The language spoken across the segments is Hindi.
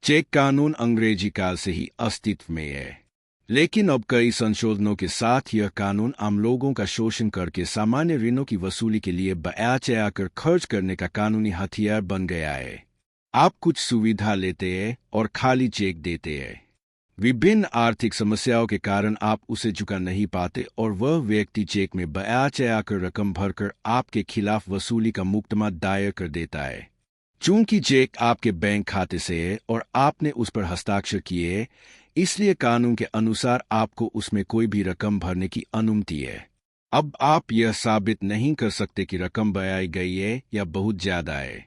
चेक कानून अंग्रेजी काल से ही अस्तित्व में है, लेकिन अब कई संशोधनों के साथ यह कानून आम लोगों का शोषण करके सामान्य ऋणों की वसूली के लिए ब्याज आकर खर्च करने का कानूनी हथियार बन गया है। आप कुछ सुविधा लेते हैं और खाली चेक देते हैं। विभिन्न आर्थिक समस्याओं के कारण आप उसे चुका नहीं पाते और वह व्यक्ति चेक में ब्याज आकर रकम भरकर आपके खिलाफ वसूली का मुकदमा दायर कर देता है। चूंकि चेक आपके बैंक खाते से है और आपने उस पर हस्ताक्षर किए, इसलिए कानून के अनुसार आपको उसमें कोई भी रकम भरने की अनुमति है। अब आप यह साबित नहीं कर सकते कि रकम बयाई गई है या बहुत ज्यादा है,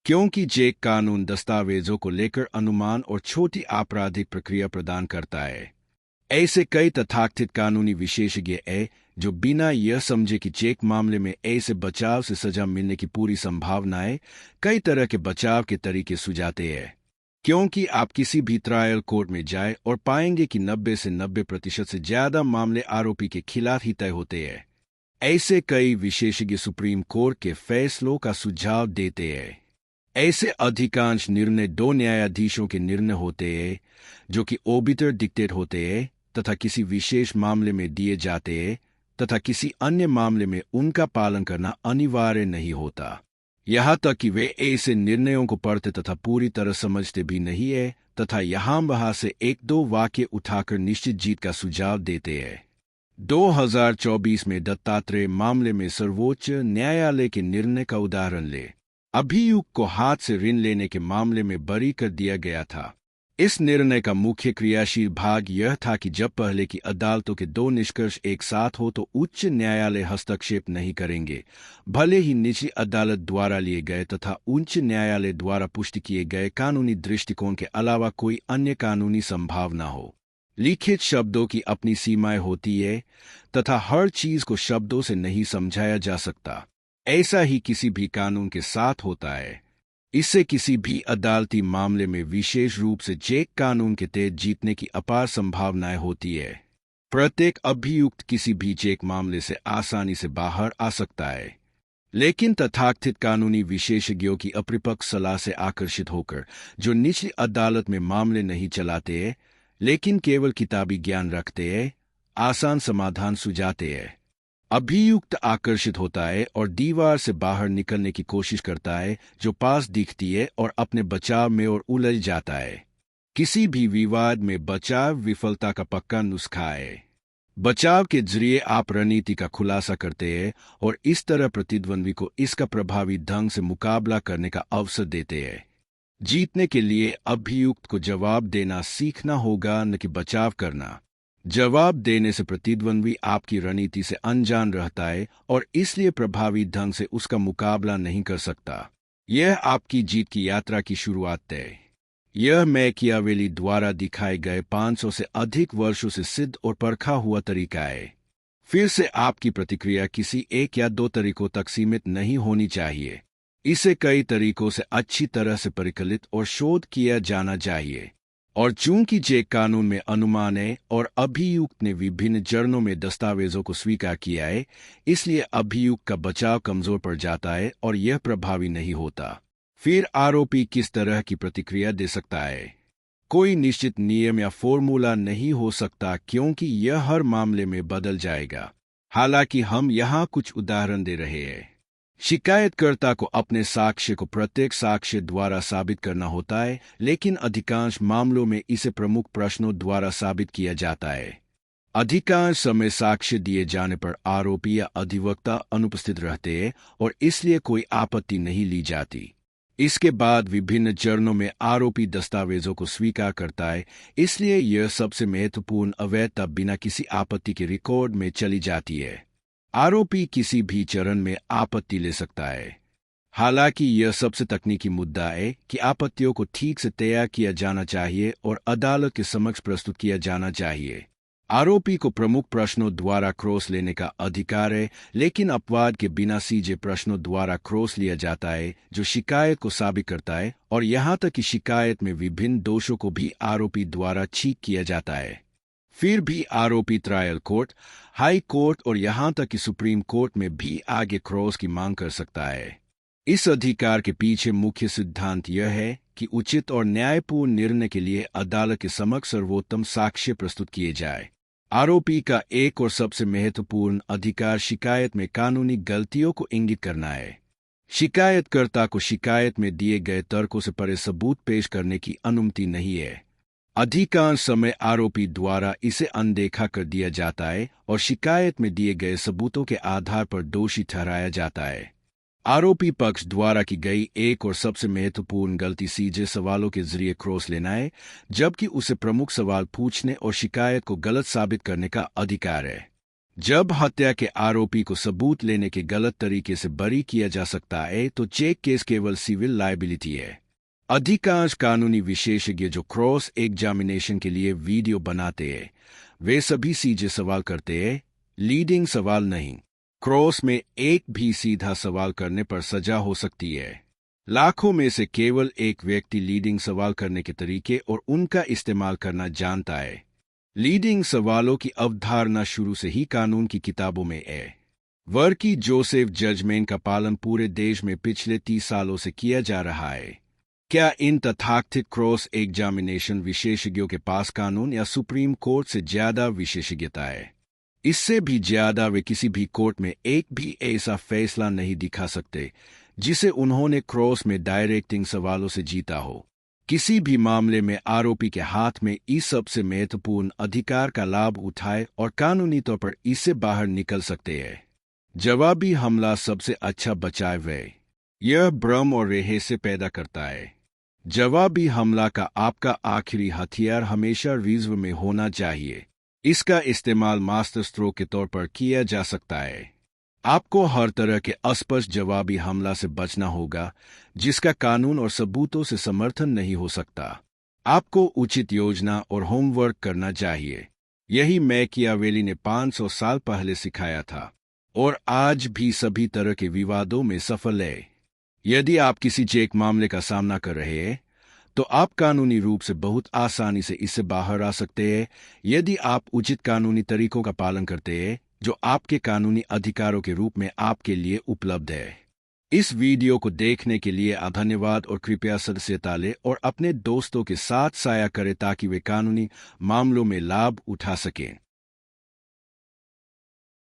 क्योंकि चेक कानून दस्तावेजों को लेकर अनुमान और छोटी आपराधिक प्रक्रिया प्रदान करता है। ऐसे कई तथाकथित कानूनी विशेषज्ञ हैं जो बिना यह समझे कि चेक मामले में ऐसे बचाव से सजा मिलने की पूरी संभावना है, कई तरह के बचाव के तरीके सुझाते हैं। क्योंकि आप किसी भी ट्रायल कोर्ट में जाएं और पाएंगे कि 90 से 90% से ज्यादा मामले आरोपी के खिलाफ ही तय होते हैं। ऐसे कई विशेषज्ञ सुप्रीम कोर्ट के फैसलों का सुझाव देते हैं। ऐसे अधिकांश निर्णय दो न्यायाधीशों के निर्णय होते हैं, जो कि ओबिटर डिक्टेट होते हैं तथा किसी विशेष मामले में दिए जाते हैं तथा किसी अन्य मामले में उनका पालन करना अनिवार्य नहीं होता। यहाँ तक कि वे ऐसे निर्णयों को पढ़ते तथा पूरी तरह समझते भी नहीं है तथा यहाँ वहाँ से एक दो वाक्य उठाकर निश्चित जीत का सुझाव देते हैं। 2024 में दत्तात्रेय मामले में सर्वोच्च न्यायालय के निर्णय का उदाहरण ले। अभियुक्त को हाथ से ऋण लेने के मामले में बरी कर दिया गया था। इस निर्णय का मुख्य क्रियाशील भाग यह था कि जब पहले की अदालतों के दो निष्कर्ष एक साथ हो तो उच्च न्यायालय हस्तक्षेप नहीं करेंगे, भले ही निचली अदालत द्वारा लिए गए तथा उच्च न्यायालय द्वारा पुष्टि किए गए कानूनी दृष्टिकोण के अलावा कोई अन्य कानूनी संभावना हो। लिखित शब्दों की अपनी सीमाएं होती है तथा हर चीज को शब्दों से नहीं समझाया जा सकता। ऐसा ही किसी भी कानून के साथ होता है। इससे किसी भी अदालती मामले में विशेष रूप से चेक कानून के तहत जीतने की अपार संभावनाएं होती है। प्रत्येक अभियुक्त किसी भी चेक मामले से आसानी से बाहर आ सकता है, लेकिन तथाकथित कानूनी विशेषज्ञों की अपरिपक्व सलाह से आकर्षित होकर, जो निचली अदालत में मामले नहीं चलाते हैं लेकिन केवल किताबी ज्ञान रखते हैं, आसान समाधान सुझाते हैं। अभियुक्त आकर्षित होता है और दीवार से बाहर निकलने की कोशिश करता है जो पास दिखती है और अपने बचाव में और उलझ जाता है। किसी भी विवाद में बचाव विफलता का पक्का नुस्खा है। बचाव के जरिए आप रणनीति का खुलासा करते हैं और इस तरह प्रतिद्वंद्वी को इसका प्रभावी ढंग से मुकाबला करने का अवसर देते हैं। जीतने के लिए अभियुक्त को जवाब देना सीखना होगा, न कि बचाव करना। जवाब देने से प्रतिद्वंद्वी आपकी रणनीति से अनजान रहता है और इसलिए प्रभावी ढंग से उसका मुकाबला नहीं कर सकता। यह आपकी जीत की यात्रा की शुरुआत है। यह मैकियावेली द्वारा दिखाए गए 500 से अधिक वर्षों से सिद्ध और परखा हुआ तरीका है। फिर से आपकी प्रतिक्रिया किसी एक या दो तरीकों तक सीमित नहीं होनी चाहिए। इसे कई तरीकों से अच्छी तरह से परिकलित और शोध किया जाना चाहिए। और चूंकि चेक कानून में अनुमान है और अभियुक्त ने विभिन्न चरणों में दस्तावेजों को स्वीकार किया है, इसलिए अभियुक्त का बचाव कमजोर पड़ जाता है और यह प्रभावी नहीं होता। फिर आरोपी किस तरह की प्रतिक्रिया दे सकता है? कोई निश्चित नियम या फॉर्मूला नहीं हो सकता, क्योंकि यह हर मामले में बदल जाएगा। हालांकि हम यहाँ कुछ उदाहरण दे रहे हैं। शिकायतकर्ता को अपने साक्ष्य को प्रत्येक साक्ष्य द्वारा साबित करना होता है, लेकिन अधिकांश मामलों में इसे प्रमुख प्रश्नों द्वारा साबित किया जाता है। अधिकांश समय साक्ष्य दिए जाने पर आरोपी या अधिवक्ता अनुपस्थित रहते हैं और इसलिए कोई आपत्ति नहीं ली जाती। इसके बाद विभिन्न चरणों में आरोपी दस्तावेजों को स्वीकार करता है, इसलिए यह सबसे महत्वपूर्ण अवैधता बिना किसी आपत्ति के रिकॉर्ड में चली जाती है। आरोपी किसी भी चरण में आपत्ति ले सकता है। हालांकि यह सबसे तकनीकी मुद्दा है कि आपत्तियों को ठीक से तैयार किया जाना चाहिए और अदालत के समक्ष प्रस्तुत किया जाना चाहिए। आरोपी को प्रमुख प्रश्नों द्वारा क्रॉस लेने का अधिकार है, लेकिन अपवाद के बिना सीधे प्रश्नों द्वारा क्रॉस लिया जाता है जो शिकायत को साबित करता है, और यहाँ तक कि शिकायत में विभिन्न दोषों को भी आरोपी द्वारा ठीक किया जाता है। फिर भी आरोपी ट्रायल कोर्ट, हाई कोर्ट और यहाँ तक कि सुप्रीम कोर्ट में भी आगे क्रॉस की मांग कर सकता है। इस अधिकार के पीछे मुख्य सिद्धांत यह है कि उचित और न्यायपूर्ण निर्णय के लिए अदालत के समक्ष सर्वोत्तम साक्ष्य प्रस्तुत किए जाए। आरोपी का एक और सबसे महत्वपूर्ण अधिकार शिकायत में कानूनी गलतियों को इंगित करना है। शिकायतकर्ता को शिकायत में दिए गए तर्कों से परे सबूत पेश करने की अनुमति नहीं है। अधिकांश समय आरोपी द्वारा इसे अनदेखा कर दिया जाता है और शिकायत में दिए गए सबूतों के आधार पर दोषी ठहराया जाता है। आरोपी पक्ष द्वारा की गई एक और सबसे महत्वपूर्ण गलती सीधे सवालों के जरिए क्रॉस लेना है, जबकि उसे प्रमुख सवाल पूछने और शिकायत को गलत साबित करने का अधिकार है। जब हत्या के आरोपी को सबूत लेने के गलत तरीके से बरी किया जा सकता है तो चेक केस केवल सिविल लायबिलिटी है। अधिकांश कानूनी विशेषज्ञ जो क्रॉस एग्जामिनेशन के लिए वीडियो बनाते हैं वे सभी सीधे सवाल करते हैं, लीडिंग सवाल नहीं। क्रॉस में एक भी सीधा सवाल करने पर सजा हो सकती है। लाखों में से केवल एक व्यक्ति लीडिंग सवाल करने के तरीके और उनका इस्तेमाल करना जानता है। लीडिंग सवालों की अवधारणा शुरू से ही कानून की किताबों में है। वर्की जोसेफ जजमेंट का पालन पूरे देश में पिछले 30 सालों से किया जा रहा है। क्या इन तथाकथित क्रॉस एग्जामिनेशन विशेषज्ञों के पास कानून या सुप्रीम कोर्ट से ज्यादा विशेषज्ञता है? इससे भी ज्यादा वे किसी भी कोर्ट में एक भी ऐसा फैसला नहीं दिखा सकते जिसे उन्होंने क्रॉस में डायरेक्टिंग सवालों से जीता हो। किसी भी मामले में आरोपी के हाथ में इस सबसे महत्वपूर्ण अधिकार का लाभ उठाए और कानूनी तौर पर इससे बाहर निकल सकते हैं। जवाबी हमला सबसे अच्छा बचाव है। यह भ्रम और रहस्य पैदा करता है। जवाबी हमला का आपका आखिरी हथियार हमेशा रिजर्व में होना चाहिए। इसका इस्तेमाल मास्टर स्ट्रोक के तौर पर किया जा सकता है। आपको हर तरह के अस्पष्ट जवाबी हमला से बचना होगा जिसका कानून और सबूतों से समर्थन नहीं हो सकता। आपको उचित योजना और होमवर्क करना चाहिए। यही मैकियावेली ने 500 साल पहले सिखाया था और आज भी सभी तरह के विवादों में सफल है। यदि आप किसी चेक मामले का सामना कर रहे हैं तो आप कानूनी रूप से बहुत आसानी से इससे बाहर आ सकते हैं यदि आप उचित कानूनी तरीकों का पालन करते हैं जो आपके कानूनी अधिकारों के रूप में आपके लिए उपलब्ध है। इस वीडियो को देखने के लिए धन्यवाद और कृपया सदस्यता लें और अपने दोस्तों के साथ साझा करें ताकि वे कानूनी मामलों में लाभ उठा सकें।